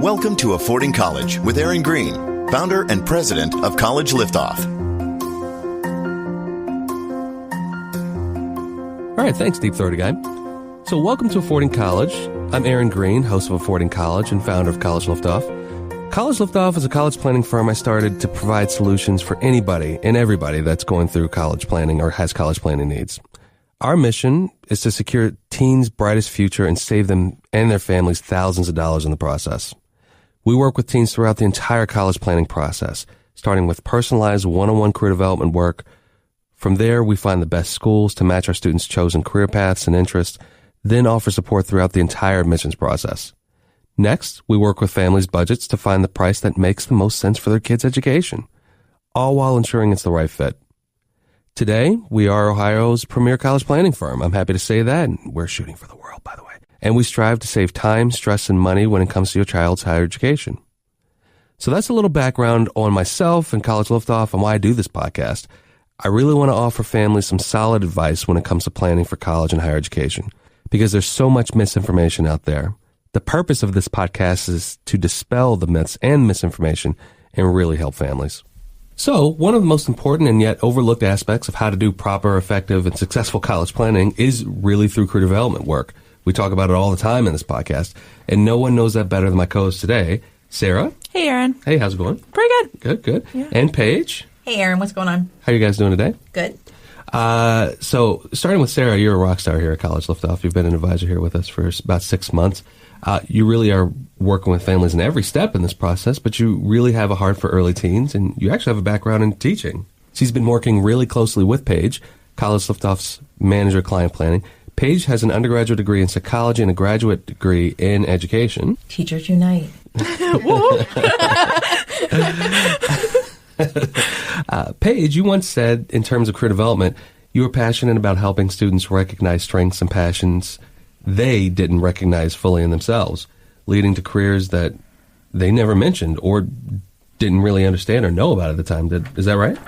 Welcome to Affording College with Aaron Green, founder and president of College Liftoff. All right, thanks, Deep Throaty Guy. So welcome to Affording College. I'm Aaron Green, host of Affording College and founder of College Liftoff. College Liftoff is a college planning firm I started to provide solutions for anybody and everybody that's going through college planning or has college planning needs. Our mission is to secure teens' brightest future and save them and their families thousands of dollars in the process. We work with teens throughout the entire college planning process, starting with personalized one-on-one career development work. From there, we find the best schools to match our students' chosen career paths and interests, then offer support throughout the entire admissions process. Next, we work with families' budgets to find the price that makes the most sense for their kids' education, all while ensuring it's the right fit. Today, we are Ohio's premier college planning firm. I'm happy to say that. And we're shooting for the world, by the way. And we strive to save time, stress, and money when it comes to your child's higher education. So that's a little background on myself and College Liftoff and why I do this podcast. I really want to offer families some solid advice when it comes to planning for college and higher education, because there's so much misinformation out there. The purpose of this podcast is to dispel the myths and misinformation and really help families. So, one of the most important and yet overlooked aspects of how to do proper, effective, and successful college planning is really through career development work. We talk about it all the time in this podcast, and no one knows that better than my co-host today, Sarah. Hey, Aaron. Hey, how's it going? Pretty good. Good. Yeah. And Paige. Hey, Aaron, what's going on? How are you guys doing today? Good. So, starting with Sarah, you're a rock star here at College Liftoff. You've been an advisor here with us for about 6 months. You really are working with families in every step in this process, but you really have a heart for early teens, and you actually have a background in teaching. She's been working really closely with Paige, College Liftoff's manager of client planning. Paige has an undergraduate degree in psychology and a graduate degree in education. Teachers unite. Paige, you once said, in terms of career development, you were passionate about helping students recognize strengths and passions they didn't recognize fully in themselves, leading to careers that they never mentioned or didn't really understand or know about at the time. Is that right?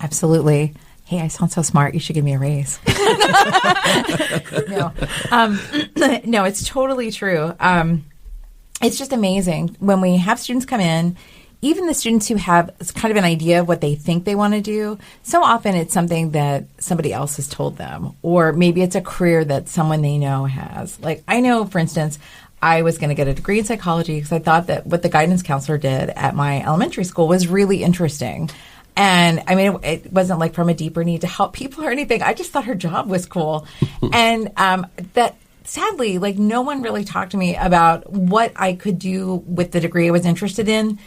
Absolutely. Hey, I sound so smart. You should give me a raise. No, it's totally true. It's just amazing when we have students come in. Even the students who have kind of an idea of what they think they want to do, so often it's something that somebody else has told them, or maybe it's a career that someone they know has. Like, I know, for instance, I was going to get a degree in psychology because I thought that what the guidance counselor did at my elementary school was really interesting. And I mean, it wasn't like from a deeper need to help people or anything. I just thought her job was cool. And that sadly, like, no one really talked to me about what I could do with the degree I was interested in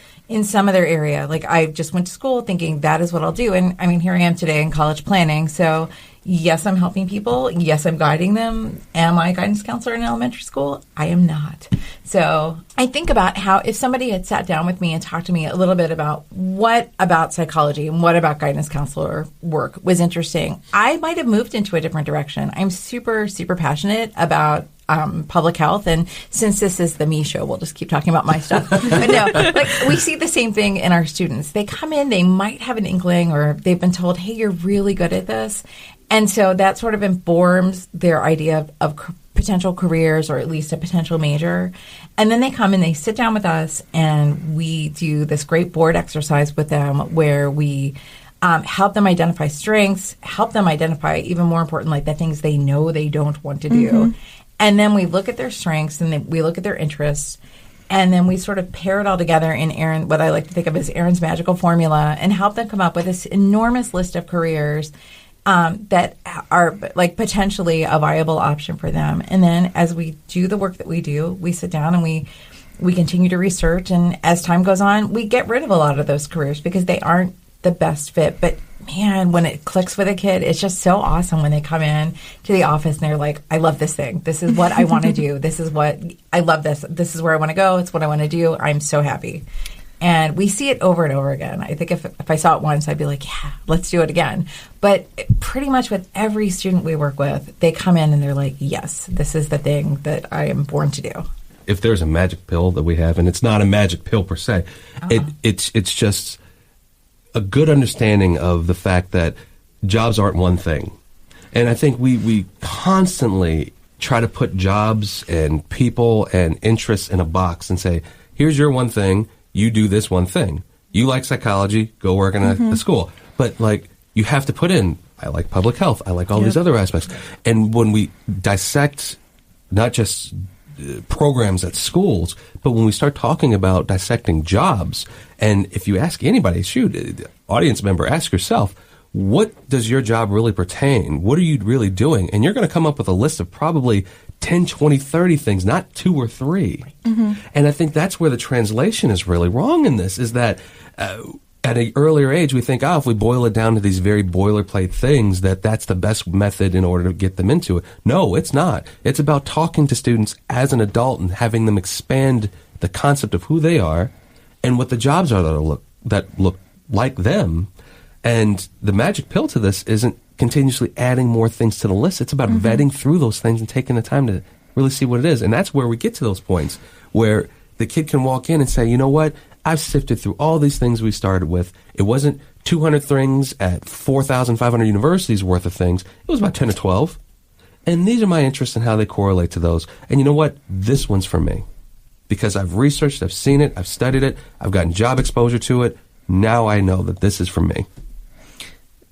some other area. Like, I just went to school thinking that is what I'll do. And I mean, here I am today in college planning. So yes, I'm helping people. Yes, I'm guiding them. Am I a guidance counselor in elementary school? I am not. So I think about how if somebody had sat down with me and talked to me a little bit about what about psychology and what about guidance counselor work was interesting, I might have moved into a different direction. I'm super, super passionate about public health. And since this is the me show, we'll just keep talking about my stuff. But no, like, we see the same thing in our students. They come in, they might have an inkling, or they've been told, hey, you're really good at this. And so that sort of informs their idea of potential careers, or at least a potential major. And then they come and they sit down with us, and we do this great board exercise with them where we help them identify strengths, help them identify, even more importantly, the things they know they don't want to do. Mm-hmm. And then we look at their strengths, and then we look at their interests, and then we sort of pair it all together in Aaron, what I like to think of as Aaron's magical formula, and help them come up with this enormous list of careers that are like potentially a viable option for them. And then as we do the work that we do, we sit down and we continue to research. And as time goes on, we get rid of a lot of those careers because they aren't the best fit. But man, when it clicks with a kid, it's just so awesome when they come in to the office and they're like, I love this thing. This is what I want to do. This is what I love this. This is where I want to go. It's what I want to do. I'm so happy. And we see it over and over again. I think if I saw it once, I'd be like, yeah, let's do it again. But pretty much with every student we work with, they come in and they're like, yes, this is the thing that I am born to do. If there's a magic pill that we have, and it's not a magic pill per se, it's just a good understanding of the fact that jobs aren't one thing. And I think we constantly try to put jobs and people and interests in a box and say, here's your one thing. You do this one thing. You like psychology, go work in a school. But, like, you have to put in, I like public health. I like all these other aspects. And when we dissect not just programs at schools, but when we start talking about dissecting jobs, and if you ask anybody, audience member, ask yourself, what does your job really pertain? What are you really doing? And you're going to come up with a list of probably 10, 20, 30 things, not 2 or 3. And I think that's where the translation is really wrong in this, is that at an earlier age, we think, if we boil it down to these very boilerplate things, that's the best method in order to get them into it. No, it's not. It's about talking to students as an adult and having them expand the concept of who they are and what the jobs are that look like them. And the magic pill to this isn't continuously adding more things to the list. It's about vetting through those things and taking the time to really see what it is. And that's where we get to those points where the kid can walk in and say, you know what? I've sifted through all these things we started with. It wasn't 200 things at 4,500 universities worth of things. It was about 10 or 12. And these are my interests and how they correlate to those. And you know what? This one's for me. Because I've researched, I've seen it, I've studied it, I've gotten job exposure to it. Now I know that this is for me.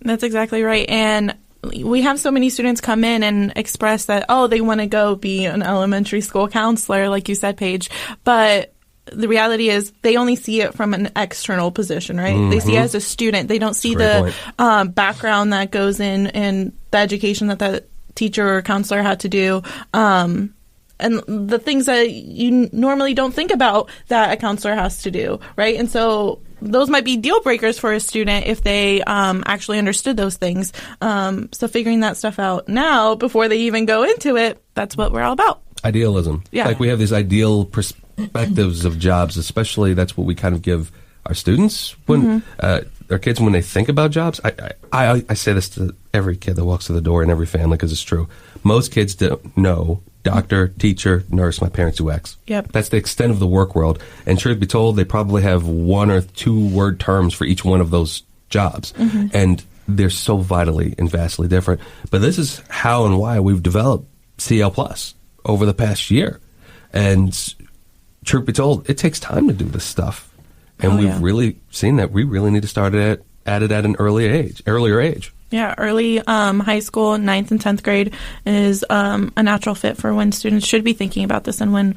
That's exactly right. And we have so many students come in and express that, they want to go be an elementary school counselor, like you said, Paige. But the reality is they only see it from an external position, right? They see it as a student. They don't see the background that goes in and the education that the teacher or counselor had to do. And the things that you normally don't think about that a counselor has to do, right? And so those might be deal breakers for a student if they actually understood those things. So figuring that stuff out now before they even go into it, that's what we're all about. Idealism. Yeah. Like we have these ideal perspectives of jobs, especially that's what we kind of give our students when our kids when they think about jobs. I say this to every kid that walks through the door in every family because it's true. Most kids don't know doctor, teacher, nurse, my parents do X. Yep. That's the extent of the work world. And truth be told, they probably have 1 or 2 word terms for each one of those jobs. And they're so vitally and vastly different. But this is how and why we've developed CL Plus over the past year. And truth be told, it takes time to do this stuff. And we've really seen that we really need to start at it at an earlier age. Yeah, early high school, 9th and 10th grade is a natural fit for when students should be thinking about this and when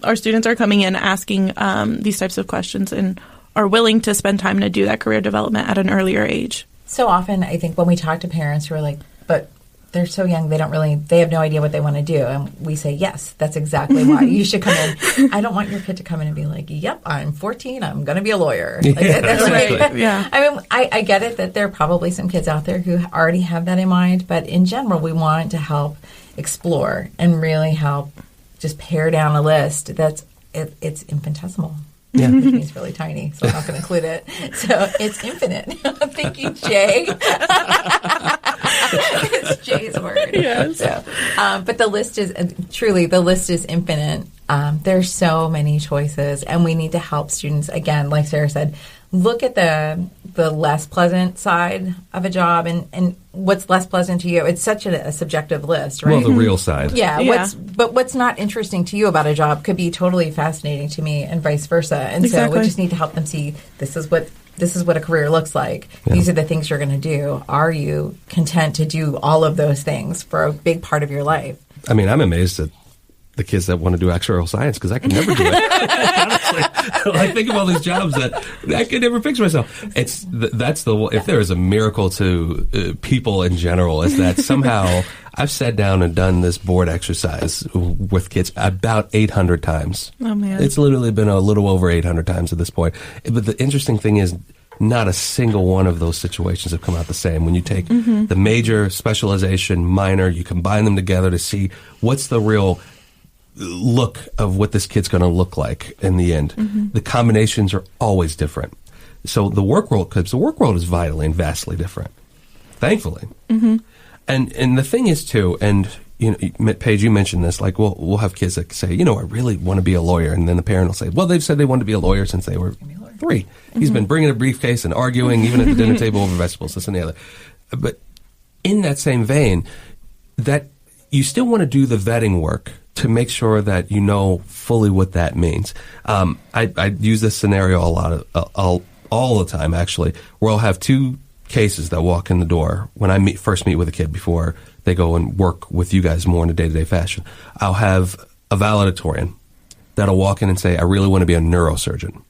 our students are coming in asking these types of questions and are willing to spend time to do that career development at an earlier age. So often, I think when we talk to parents who are like, but they're so young, they have no idea what they want to do. And we say, yes, that's exactly why you should come in. I don't want your kid to come in and be like, yep, I'm 14, I'm going to be a lawyer. Like, that's right. Yeah. I mean, I get it that there are probably some kids out there who already have that in mind. But in general, we want to help explore and really help just pare down a list it's infinitesimal. Yeah. Which means really tiny, so I'm not going to include it. So it's infinite. Thank you, Jay. It's Jay's word. Yes. So, but the list is infinite. There's so many choices, and we need to help students, again, like Sarah said, look at the less pleasant side of a job and what's less pleasant to you. It's such a subjective list, right? Well, the real side. Yeah. What's not interesting to you about a job could be totally fascinating to me and vice versa. And so we just need to help them see this is what a career looks like. Yeah. These are the things you're going to do. Are you content to do all of those things for a big part of your life? I mean, I'm amazed at the kids that want to do actuarial science because I can never do it. Honestly, I think of all these jobs that I could never picture myself. If there is a miracle to people in general, is that somehow I've sat down and done this board exercise with kids about 800 times. Oh man, it's literally been a little over 800 times at this point. But the interesting thing is, not a single one of those situations have come out the same. When you take the major, specialization, minor, you combine them together to see what's the real look of what this kid's going to look like in the end. The combinations are always different. So the work world is vitally and vastly different, thankfully. And the thing is too, and Paige, you mentioned this, like we'll have kids that say, I really want to be a lawyer, and then the parent will say, well, they've said they want to be a lawyer since they were 3. He's been bringing a briefcase and arguing even at the dinner table over vegetables, this and the other. But in that same vein, that you still want to do the vetting work to make sure that you know fully what that means. I use this scenario a lot all the time, actually, where I'll have two cases that walk in the door when I first meet with a kid before they go and work with you guys more in a day-to-day fashion. I'll have a valedictorian that'll walk in and say, I really want to be a neurosurgeon.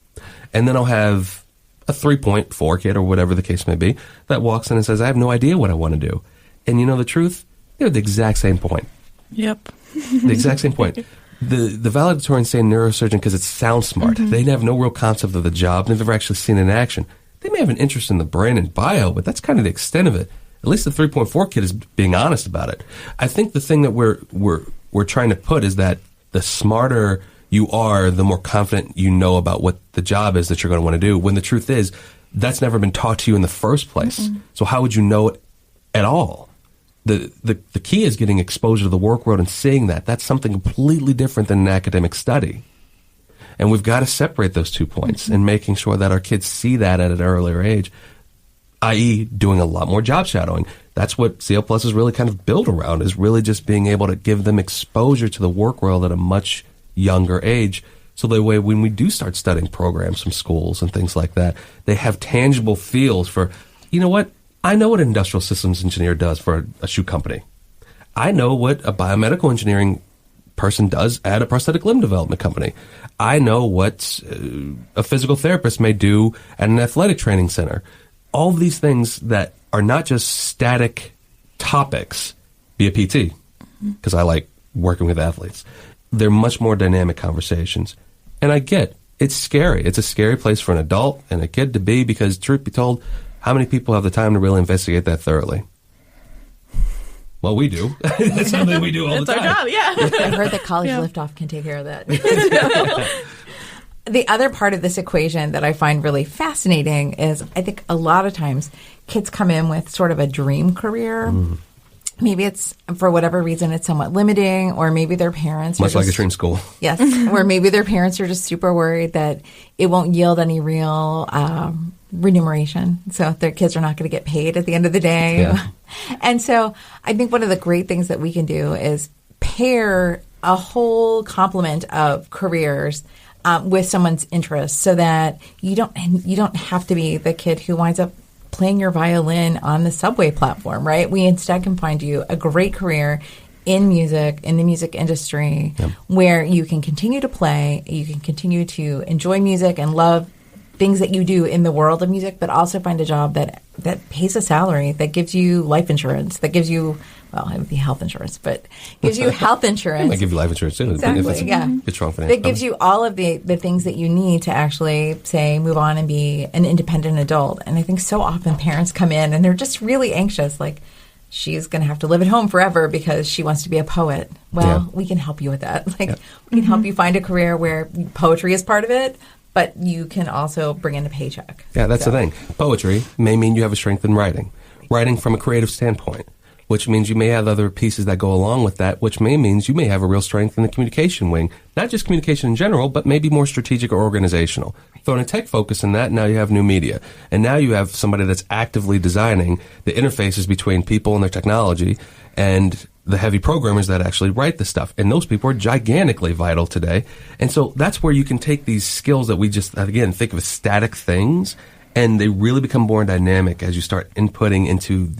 And then I'll have a 3.4 kid or whatever the case may be that walks in and says, I have no idea what I want to do. And you know the truth? They're the exact same point. Yep. The exact same point. The valedictorians say neurosurgeon because it sounds smart. Mm-hmm. They have no real concept of the job. They've never actually seen it in action. They may have an interest in the brain and bio, but that's kind of the extent of it. At least the 3.4 kid is being honest about it. I think the thing that we're trying to put is that the smarter you are, the more confident you know about what the job is that you're going to want to do. When the truth is, that's never been taught to you in the first place. Mm-hmm. So how would you know it at all? The key is getting exposure to the work world and seeing that. That's something completely different than an academic study. And we've got to separate those 2 points and making sure that our kids see that at an earlier age, i.e. doing a lot more job shadowing. That's what CL Plus is really kind of built around, is really just being able to give them exposure to the work world at a much younger age. So that way, when we do start studying programs from schools and things like that, they have tangible feels for, you know what? I know what an industrial systems engineer does for a shoe company. I know what a biomedical engineering person does at a prosthetic limb development company. I know what a physical therapist may do at an athletic training center. All of these things that are not just static topics, be a PT, because I like working with athletes. They're much more dynamic conversations. And I get, it's scary. It's a scary place for an adult and a kid to be because, truth be told, how many people have the time to really investigate that thoroughly? Well, we do. That's something we do all the time. It's our job, yeah. I've heard that College Liftoff can take care of that. The other part of this equation that I find really fascinating is I think a lot of times kids come in with sort of a dream career. Mm. Maybe it's, for whatever reason, it's somewhat limiting, or maybe their parents much like a dream school. Yes, or maybe their parents are just super worried that it won't yield any real remuneration, so their kids are not going to get paid at the end of the day. Yeah. And so I think one of the great things that we can do is pair a whole complement of careers with someone's interests, so that you don't have to be the kid who winds up playing your violin on the subway platform, right? We instead can find you a great career in music, in the music industry, where you can continue to play, you can continue to enjoy music and love things that you do in the world of music, but also find a job that pays a salary, that gives you life insurance, that gives you, well, it would be health insurance, but gives you health insurance. Might give you life insurance too. Exactly, yeah. Good, strong financial. That gives you all of the things that you need to actually, say, move on and be an independent adult. And I think so often parents come in and they're just really anxious, like, she's going to have to live at home forever because she wants to be a poet. Well, we can help you with that. Like, we can help you find a career where poetry is part of it, but you can also bring in a paycheck. Yeah, that's the thing. Poetry may mean you have a strength in writing from a creative standpoint, which means you may have other pieces that go along with that, which means you may have a real strength in the communication wing. Not just communication in general, but maybe more strategic or organizational. Throw in a tech focus in that, now you have new media. And now you have somebody that's actively designing the interfaces between people and their technology and the heavy programmers that actually write the stuff. And those people are gigantically vital today. And so that's where you can take these skills that we just, again, think of as static things, and they really become more dynamic as you start inputting into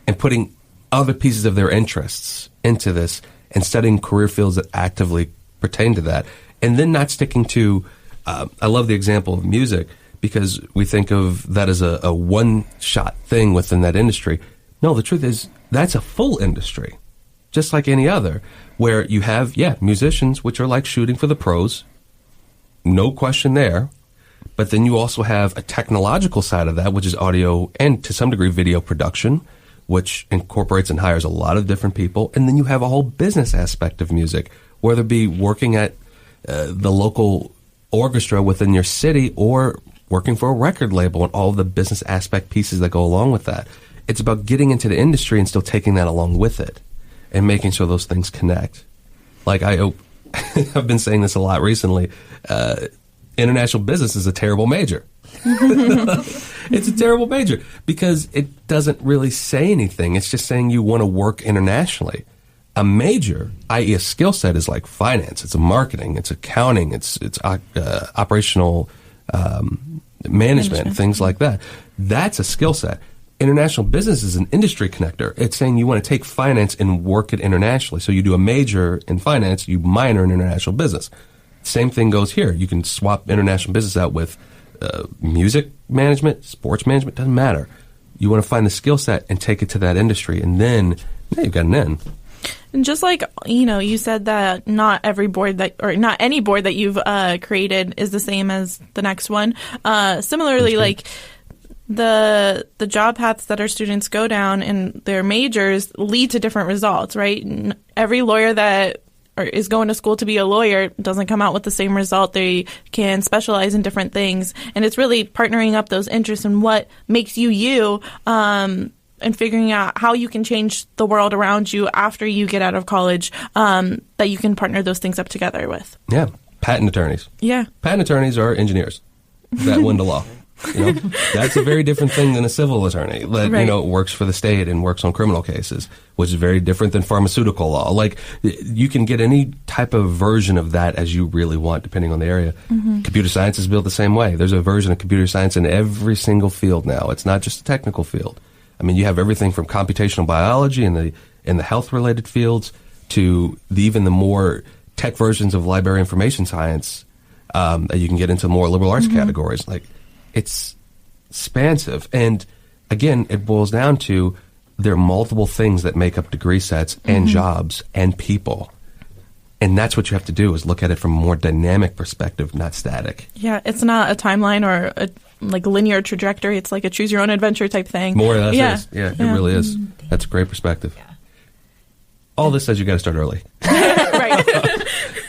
and putting other pieces of their interests into this and studying career fields that actively pertain to that. And then not sticking to, I love the example of music because we think of that as a one-shot thing within that industry. No, the truth is that's a full industry, just like any other, where you have, musicians, which are like shooting for the pros, no question there. But then you also have a technological side of that, which is audio and to some degree video production, which incorporates and hires a lot of different people. And then you have a whole business aspect of music, whether it be working at the local orchestra within your city or working for a record label and all of the business aspect pieces that go along with that. It's about getting into the industry and still taking that along with it and making sure those things connect. Like I've been saying this a lot recently, international business is a terrible major. It's a terrible major because it doesn't really say anything. It's just saying you want to work internationally. A major, i.e. a skill set, is like finance, it's marketing, it's accounting, it's operational management, things like that. That's a skill set. International business is an industry connector. It's saying you want to take finance and work it internationally. So you do a major in finance, you minor in international business. Same thing goes here. You can swap international business out with music management, sports management, doesn't matter. You want to find the skill set and take it to that industry, and then you've got an N. And just like, you said that not any board that you've created is the same as the next one. Similarly, like the job paths that our students go down in their majors lead to different results, right? Every lawyer that is going to school to be a lawyer doesn't come out with the same result. They can specialize in different things. And it's really partnering up those interests and what makes you, and figuring out how you can change the world around you after you get out of college, that you can partner those things up together with. Yeah. Patent attorneys. Yeah. Patent attorneys are engineers that went to law. That's a very different thing than a civil attorney that, right. Works for the state and works on criminal cases, which is very different than pharmaceutical law. Like, you can get any type of version of that as you really want, depending on the area. Mm-hmm. Computer science is built the same way. There's a version of computer science in every single field now. It's not just a technical field. I mean, you have everything from computational biology in the health-related fields to even the more tech versions of library information science that you can get into more liberal arts categories. Like, it's expansive. And again, it boils down to there are multiple things that make up degree sets and jobs and people. And that's what you have to do, is look at it from a more dynamic perspective, not static. Yeah, it's not a timeline or a linear trajectory. It's like a choose your own adventure type thing. More or less is. Yeah, it really is. That's a great perspective. Yeah. All this says you got to start early. Right.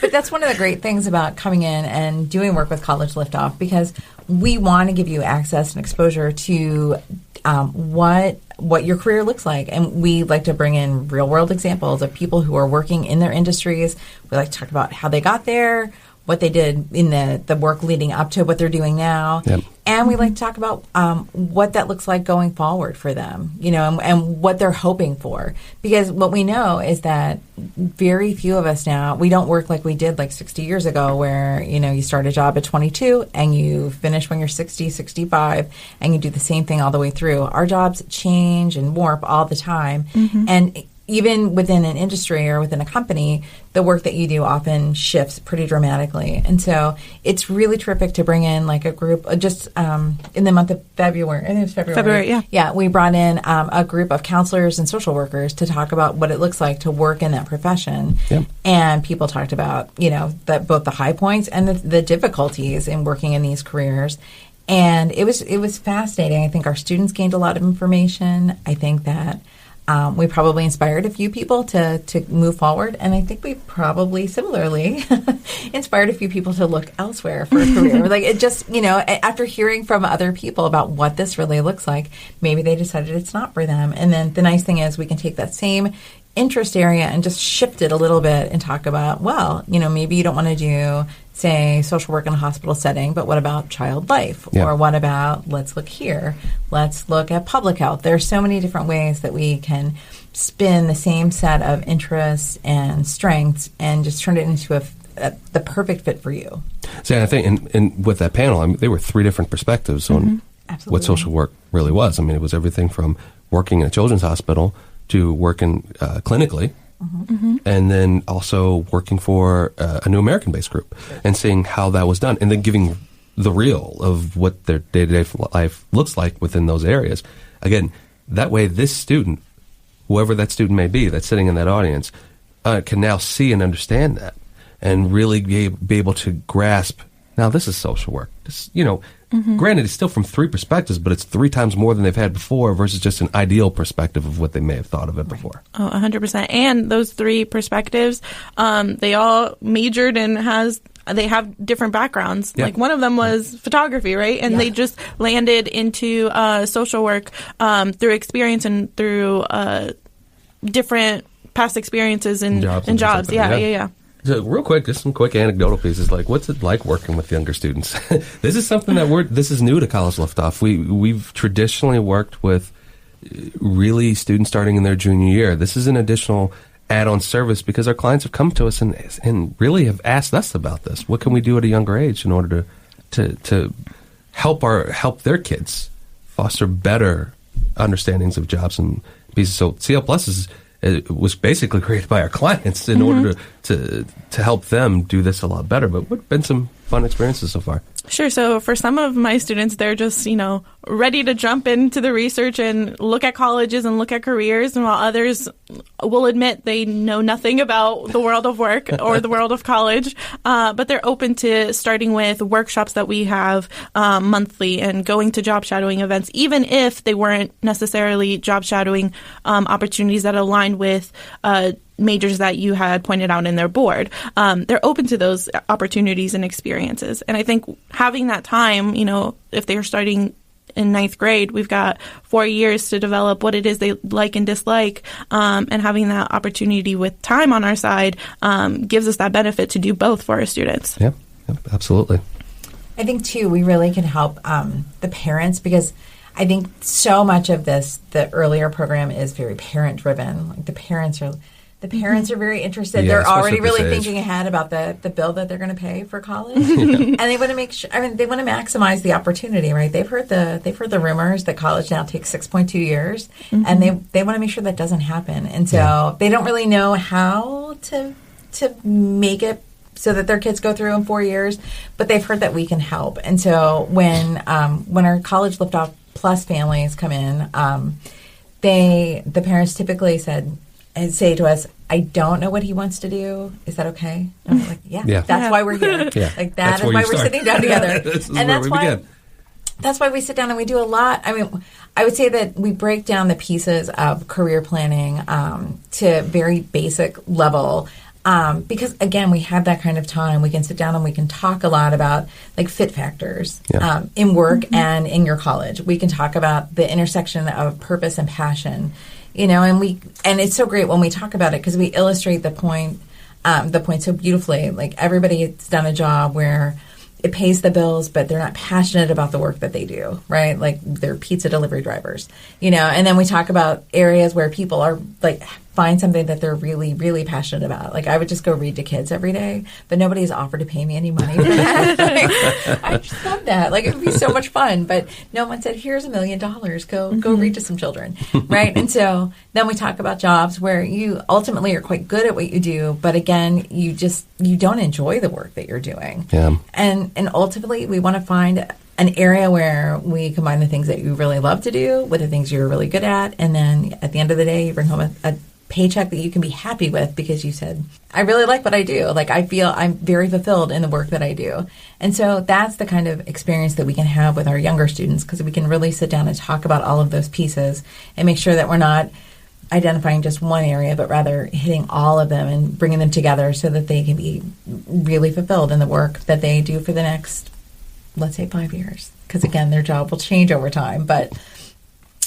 But that's one of the great things about coming in and doing work with College Liftoff, because we want to give you access and exposure to what your career looks like. And we like to bring in real world examples of people who are working in their industries. We like to talk about how they got there, what they did in the work leading up to what they're doing now. Yep. And we like to talk about what that looks like going forward for them, and what they're hoping for. Because what we know is that very few of us now, we don't work like we did like 60 years ago, where, you start a job at 22 and you finish when you're 60, 65, and you do the same thing all the way through. Our jobs change and warp all the time. Mm-hmm. And even within an industry or within a company, the work that you do often shifts pretty dramatically. And so it's really terrific to bring in like a group, just in the month of February. I think it was February. February, yeah. Yeah, we brought in a group of counselors and social workers to talk about what it looks like to work in that profession. Yep. And people talked about, that both the high points and the difficulties in working in these careers. And it was fascinating. I think our students gained a lot of information. I think that we probably inspired a few people to move forward, and I think we probably similarly inspired a few people to look elsewhere for a career. Like, it just, after hearing from other people about what this really looks like, maybe they decided it's not for them. And then the nice thing is we can take that same interest area and just shift it a little bit and talk about, well, maybe you don't want to do, say, social work in a hospital setting, but what about child life? Yeah. Or what about, let's look here, let's look at public health. There are so many different ways that we can spin the same set of interests and strengths and just turn it into the perfect fit for you. So I think and with that panel, there were three different perspectives on what social work really was. It was everything from working in a children's hospital to working clinically, and then also working for a New American-based group and seeing how that was done, and then giving the real of what their day-to-day life looks like within those areas. Again, that way this student, whoever that student may be that's sitting in that audience, can now see and understand that and really be able to grasp, now this is social work. This, granted, it's still from three perspectives, but it's 3 times more than they've had before versus just an ideal perspective of what they may have thought of it before. Oh, 100%. And those 3 perspectives, they all majored and they have different backgrounds. Yeah. Like one of them was photography, right? And they just landed into social work through experience and through different past experiences and jobs. Yeah. So real quick, just some quick anecdotal pieces. Like, what's it like working with younger students? This is something this is new to College Liftoff. We've traditionally worked with really students starting in their junior year. This is an additional add-on service because our clients have come to us and really have asked us about this. What can we do at a younger age in order to help their kids foster better understandings of jobs and pieces? So CL Plus was basically created by our clients in order to help them do this a lot better. But what have been some fun experiences so far? Sure. So for some of my students, they're just, ready to jump into the research and look at colleges and look at careers. And while others will admit they know nothing about the world of work or the world of college, but they're open to starting with workshops that we have monthly and going to job shadowing events, even if they weren't necessarily job shadowing opportunities that aligned with majors that you had pointed out in their board. They're open to those opportunities and experiences. And I think having that time, if they're starting in 9th grade, we've got 4 years to develop what it is they like and dislike. And having that opportunity with time on our side gives us that benefit to do both for our students. Yeah, absolutely. I think, too, we really can help the parents, because I think so much of the earlier program is very parent-driven. Like the parents are very interested. Yeah, they're already really age. thinking ahead about the bill that they're going to pay for college, and they want to make sure. They want to maximize the opportunity, right? They've heard the rumors that college now takes 6.2 years, and they want to make sure that doesn't happen. And so they don't really know how to make it so that their kids go through in 4 years, but they've heard that we can help. And so when our College Liftoff Plus families come in, the parents typically say to us, "I don't know what he wants to do. Is that okay?" And I'm like, yeah. That's why we're here. Yeah. Like that's why we're sitting down together. And that's why we sit down and we do a lot. I would say that we break down the pieces of career planning to very basic level. Because again, we have that kind of time. We can sit down and we can talk a lot about like fit factors in work and in your college. We can talk about the intersection of purpose and passion, and it's so great when we talk about it because we illustrate the point so beautifully. Like everybody has done a job where it pays the bills, but they're not passionate about the work that they do, right? Like they're pizza delivery drivers, and then we talk about areas where people are like find something that they're really, really passionate about. Like I would just go read to kids every day, but nobody's offered to pay me any money for that. I just love that. Like it would be so much fun, but no one said, "Here's $1 million. Go read to some children," right? And so then we talk about jobs where you ultimately are quite good at what you do, but again, you don't enjoy the work that you're doing. Yeah. And ultimately, we want to find an area where we combine the things that you really love to do with the things you're really good at, and then at the end of the day, you bring home a paycheck that you can be happy with because you said, "I really like what I do. Like I feel I'm very fulfilled in the work that I do." And so that's the kind of experience that we can have with our younger students because we can really sit down and talk about all of those pieces and make sure that we're not identifying just one area, but rather hitting all of them and bringing them together so that they can be really fulfilled in the work that they do for the next, let's say, 5 years. Because again, their job will change over time, but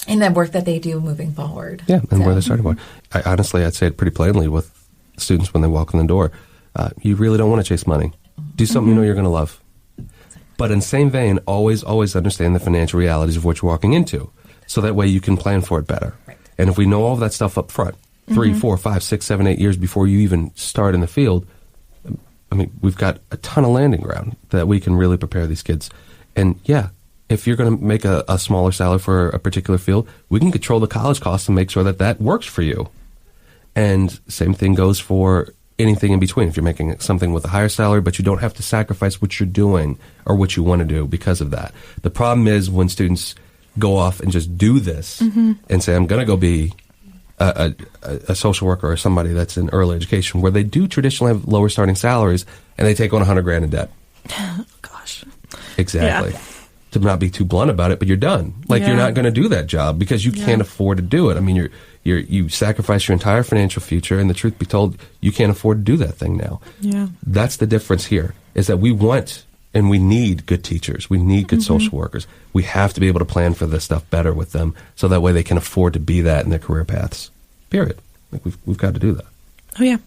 in the work that they do moving forward. Yeah, and where they started for. I'd say it pretty plainly with students when they walk in the door. You really don't want to chase money. Do something you know you're going to love. But in the same vein, always understand the financial realities of what you're walking into. So that way you can plan for it better. Right. And if we know all of that stuff up front, 3, 4, 5, 6, 7, 8 years before you even start in the field, we've got a ton of landing ground that we can really prepare these kids. And if you're going to make a smaller salary for a particular field, we can control the college costs and make sure that works for you. And same thing goes for anything in between. If you're making something with a higher salary, but you don't have to sacrifice what you're doing or what you want to do because of that. The problem is when students go off and just do this and say, "I'm going to go be a social worker or somebody that's in early education," where they do traditionally have lower starting salaries and they take on $100,000 in debt. Gosh. Exactly. Yeah. To not be too blunt about it, but you're done. Like you're not going to do that job because you can't afford to do it. You sacrifice your entire financial future, and the truth be told, you can't afford to do that thing now. Yeah. That's the difference here, is that we want and we need good teachers. We need good social workers. We have to be able to plan for this stuff better with them so that way they can afford to be that in their career paths. Period. Like we've got to do that. Oh, yeah.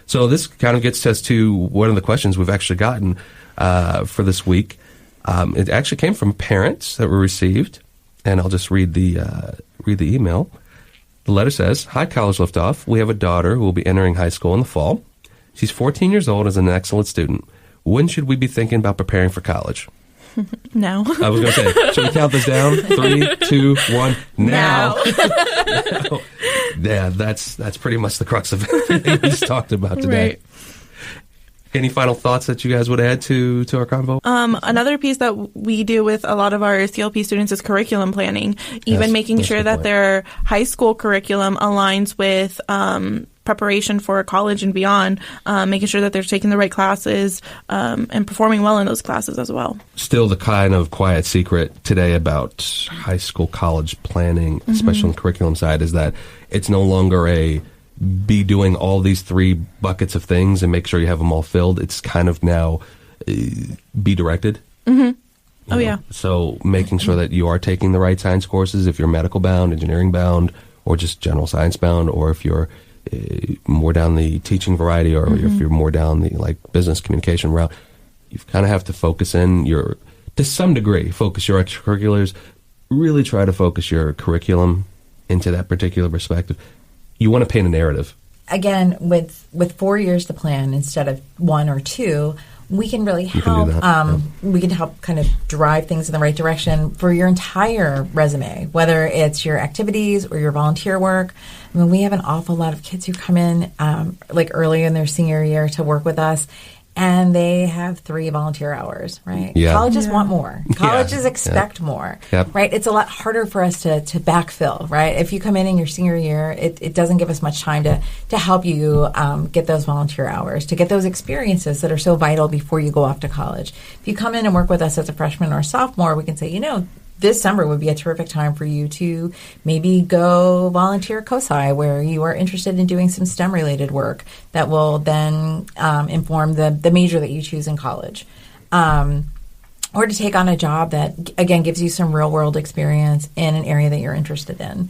So this kind of gets us to one of the questions we've actually gotten for this week. It actually came from parents that were received, and I'll just read the email. The letter says, "Hi, College Liftoff. We have a daughter who will be entering high school in the fall. She's 14 years old and is an excellent student. When should we be thinking about preparing for college?" No. I was going to say, should we count this down? 3, 2, 1, now. Yeah, that's pretty much the crux of everything we just talked about today. Right. Any final thoughts that you guys would add to our convo? Another piece that we do with a lot of our CLP students is curriculum planning, even making sure that their high school curriculum aligns with preparation for college and beyond, making sure that they're taking the right classes and performing well in those classes as well. Still the kind of quiet secret today about high school college planning, especially on the curriculum side, is that it's no longer be doing all these 3 buckets of things and make sure you have them all filled. It's kind of now be directed. Oh, yeah. So making sure that you are taking the right science courses, if you're medical bound, engineering bound, or just general science bound, or if you're more down the teaching variety, or if you're more down the business communication route, you kind of have to focus to some degree, focus your extracurriculars, really try to focus your curriculum into that particular perspective. You want to paint a narrative. Again, with 4 years to plan instead of 1 or 2, we can really help. We can help kind of drive things in the right direction for your entire resume, whether it's your activities or your volunteer work. I mean, we have an awful lot of kids who come in early in their senior year to work with us, and they have 3 volunteer hours, right? Yeah. Colleges want more. Colleges expect more, right? It's a lot harder for us to backfill, right? If you come in your senior year, it doesn't give us much time to help you get those volunteer hours, to get those experiences that are so vital before you go off to college. If you come in and work with us as a freshman or a sophomore, we can say, this summer would be a terrific time for you to maybe go volunteer at COSI, where you are interested in doing some STEM-related work that will then inform the major that you choose in college. Or to take on a job that, again, gives you some real-world experience in an area that you're interested in.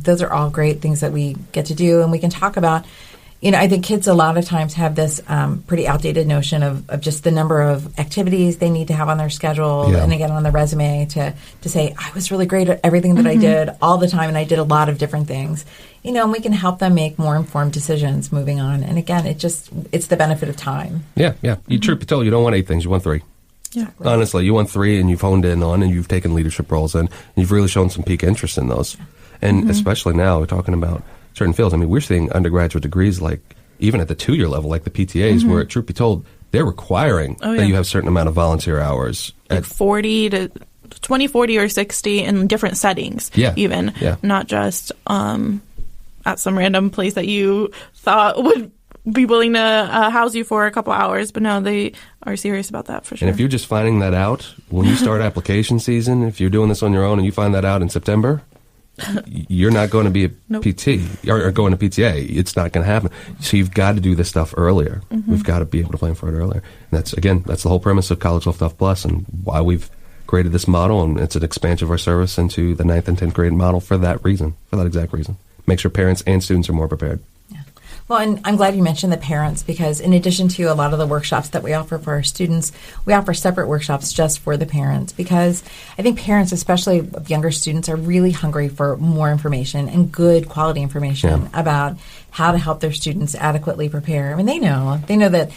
Those are all great things that we get to do, and we can talk about. I think kids a lot of times have this pretty outdated notion of just the number of activities they need to have on their schedule and again on the resume to say, I was really great at everything that I did all the time and I did a lot of different things. And we can help them make more informed decisions moving on. And again, it's the benefit of time. Yeah. Truth be told, you don't want 8 things, you want 3. Yeah. Honestly, you want 3 and you've honed in on and you've taken leadership roles in and you've really shown some peak interest in those. And especially now, we're talking about certain fields. I mean, we're seeing undergraduate degrees even at the 2-year level, like the PTAs, where, truth be told, they're requiring that you have a certain amount of volunteer hours. 40 to 20, 40, or 60 in different settings, even. Yeah. Not just at some random place that you thought would be willing to house you for a couple hours. But no, they are serious about that for sure. And if you're just finding that out when you start application season, if you're doing this on your own and you find that out in September, you're not going to be a PT or going to PTA. It's not going to happen. So you've got to do this stuff earlier. We've got to be able to plan for it earlier. And that's the whole premise of College Liftoff Plus and why we've created this model. And it's an expansion of our service into the 9th and 10th grade model for that reason, for that exact reason. Make sure parents and students are more prepared. Well, and I'm glad you mentioned the parents, because in addition to a lot of the workshops that we offer for our students, we offer separate workshops just for the parents, because I think parents, especially younger students, are really hungry for more information and good quality information about how to help their students adequately prepare. I mean, they know that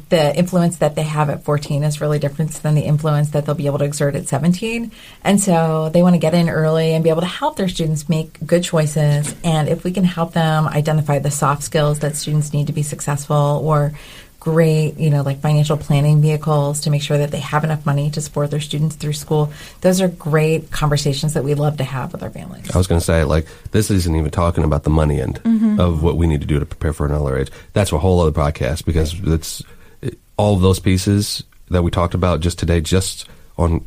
the influence that they have at 14 is really different than the influence that they'll be able to exert at 17. And so they want to get in early and be able to help their students make good choices. And if we can help them identify the soft skills that students need to be successful, or great, like financial planning vehicles to make sure that they have enough money to support their students through school, those are great conversations that we love to have with our families. I was going to say, this isn't even talking about the money end of what we need to do to prepare for an earlier age. That's a whole other podcast, because it's all of those pieces that we talked about just today, just on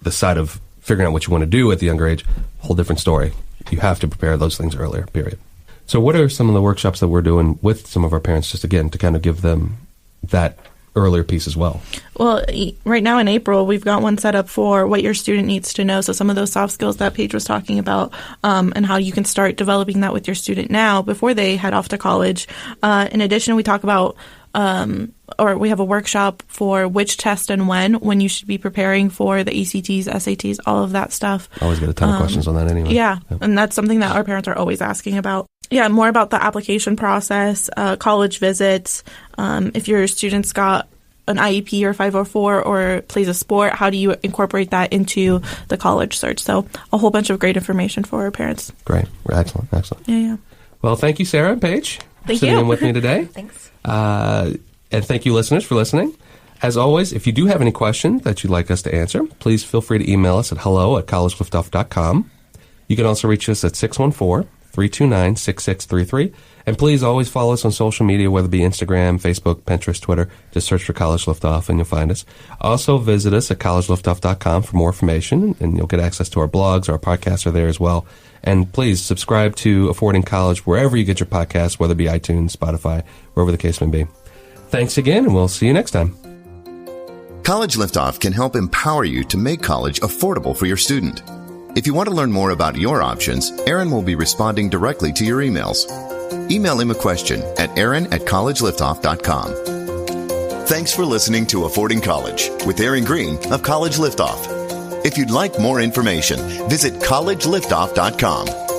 the side of figuring out what you want to do at the younger age, whole different story. You have to prepare those things earlier, period. So what are some of the workshops that we're doing with some of our parents, just again to kind of give them that earlier piece as well? Well, right now in April, we've got one set up for what your student needs to know. So some of those soft skills that Paige was talking about, and how you can start developing that with your student now before they head off to college. In addition, we talk about or we have a workshop for which test and when you should be preparing for the ACTs, SATs, all of that stuff. I always get a ton of questions on that anyway. Yeah, and that's something that our parents are always asking about. Yeah, more about the application process, college visits. If your student's got an IEP or 504 or plays a sport, how do you incorporate that into the college search? So a whole bunch of great information for our parents. Great. Excellent. Yeah. Well, thank you, Sarah and Paige, for sitting in with me today. Thanks. And thank you, listeners, for listening. As always, if you do have any questions that you'd like us to answer, please feel free to email us at hello@collegeliftoff.com. You can also reach us at 614-329-6633. And please always follow us on social media, whether it be Instagram, Facebook, Pinterest, Twitter. Just search for College Liftoff and you'll find us. Also visit us at collegeliftoff.com for more information, and you'll get access to our blogs. Our podcasts are there as well. And please subscribe to Affording College wherever you get your podcasts, whether it be iTunes, Spotify, wherever the case may be. Thanks again, and we'll see you next time. College Liftoff can help empower you to make college affordable for your student. If you want to learn more about your options, Aaron will be responding directly to your emails. Email him a question at aaron@collegeliftoff.com. Thanks for listening to Affording College with Aaron Green of College Liftoff. If you'd like more information, visit collegeliftoff.com.